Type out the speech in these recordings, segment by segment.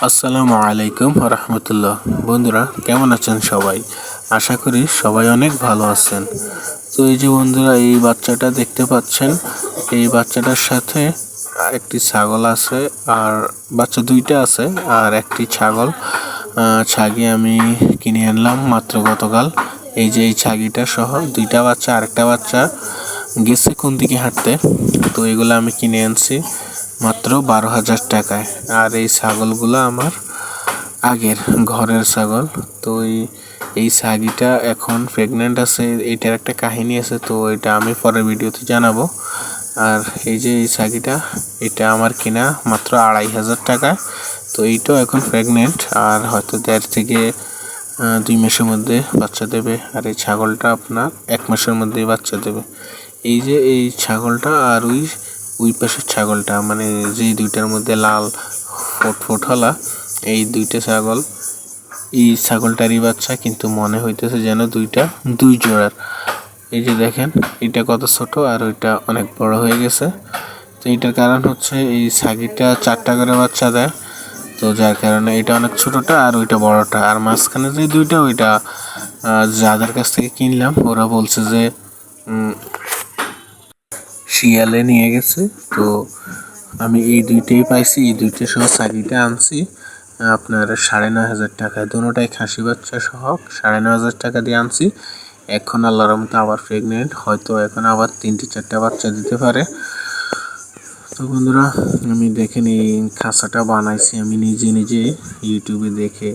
আসসালামু আলাইকুম রহমতুল্লাহ। বন্ধুরা কেমন আছেন সবাই? আশা করি সবাই অনেক ভালো আছেন। তো এই যে বন্ধুরা, এই বাচ্চাটা দেখতে পাচ্ছেন, এই বাচ্চাটার সাথে একটি ছাগল আছে, আর বাচ্চা দুইটা আছে, আর একটি ছাগি আমি কিনে আনলাম মাত্র গতকাল। এই যে এই ছাগিটা সহ দুইটা বাচ্চা, আরেকটা বাচ্চা গেছে কোন দিকে হাঁটতে, তো এগুলো আমি কিনে আনছি মাত্র 12,000 টাকায়। আর এই ছাগলগুলো আমার আগের ঘরের ছাগল। তো এই ছাগিটা এখন প্রেগনেন্ট আছে, এইটার একটা কাহিনী আছে, তো এটা আমি পরের ভিডিওতে জানাবো। আর এই যে এই ছাগিটা, এটা আমার কিনা মাত্র 2,500 টাকায়। তো এইটাও এখন প্রেগনেন্ট, আর হয়তো 1.5 থেকে 2 মাসের মধ্যে বাচ্চা দেবে। আর এই ছাগলটা আপনার 1 মাসের মধ্যেই বাচ্চা দেবে। এই যে এই ছাগলটা আর ওই পাশের ছাগলটা, মানে যে দুইটার মধ্যে লাল ফোট হলা, এই দুইটা ছাগল, এই ছাগলটারই বাচ্চা, কিন্তু মনে হইতেছে যেন দুই জোড়ার। এই যে দেখেন, এটা কত ছোট আর ওইটা অনেক বড় হয়ে গেছে। তো এটার কারণ হচ্ছে এই ছাগিটা 4টা করে বাচ্চা দেয়, তো যার কারণে এটা অনেক ছোটটা আর ওইটা বড়টা। আর মাঝখানে যে দুইটা, ওইটা যাদের কাছ থেকে কিনলাম ওরা বলছে যে শিয়ালে নিয়ে গেছে। তো আমি এই দুইটাই পাইছি, এই দুইটা সহ ছাগিটা আনছি আপনার 9,500 টাকায়। দুটোটাই খাসি বাচ্চা সহ 9,500 টাকা দিয়ে আনছি। এখন আল্লাহর রহমতে আবার প্রেগনেন্ট, হয়তো এখন আবার 3-4টা বাচ্চা দিতে পারে। তো বন্ধুরা, আমি দেখেন এই খাঁচাটা বানাইছি আমি নিজে ইউটিউবে দেখে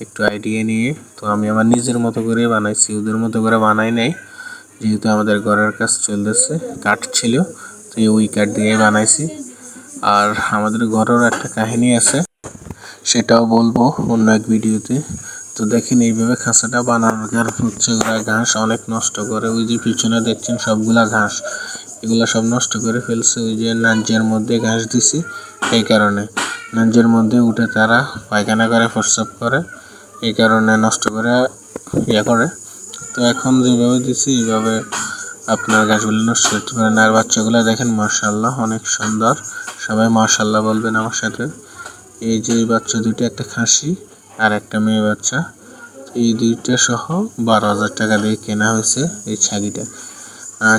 একটু আইডিয়া নিয়ে। তো আমি আমার নিজের মতো করে বানাইছি, ওদের মতো করে বানাই নাই, যেহেতু আমাদের ঘরের কাজ চলতেছে, কাঠ ছিল, তো ওই কাঠ দিয়ে বানাইছি। আর আমাদের ঘরের একটা কাহিনী আছে, সেটাও বলবো অন্য এক ভিডিওতে। তো দেখেন, এইভাবে খাঁচাটা বানানোর কারণ হচ্ছে ওরা ঘাস অনেক নষ্ট করে। ওই যে পিছনে দেখছেন সবগুলা ঘাস, এগুলা সব নষ্ট করে ফেলছে। ওই যে নাঞ্জের মধ্যে ঘাস দিছি, এই কারণে নাঞ্জের মধ্যে উঠে তারা পায়খানা করে, প্রস্রাব করে, এই কারণে নষ্ট করে করে। তো এখন যেভাবে দিছি এইভাবে আপনার গাছগুলো নষ্ট করতে পারেন। আর বাচ্চাগুলো দেখেন, মাশাআল্লাহ অনেক সুন্দর, সবাই মাশাআল্লাহ বলবেন আমার সাথে। এই যে বাচ্চা দুইটা, একটা খাসি আর একটা মেয়ে বাচ্চা, এই দুইটা সহ 12,000 টাকা দিয়ে কেনা হয়েছে এই ছাগিটা।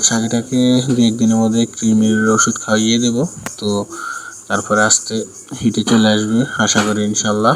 ছাগিটাকে 2-1 দিনের মধ্যে কৃমির ওষুধ খাইয়ে দেব, তো তারপরে আস্তে হিটে চলে আসবে আশা করি ইনশাল্লাহ।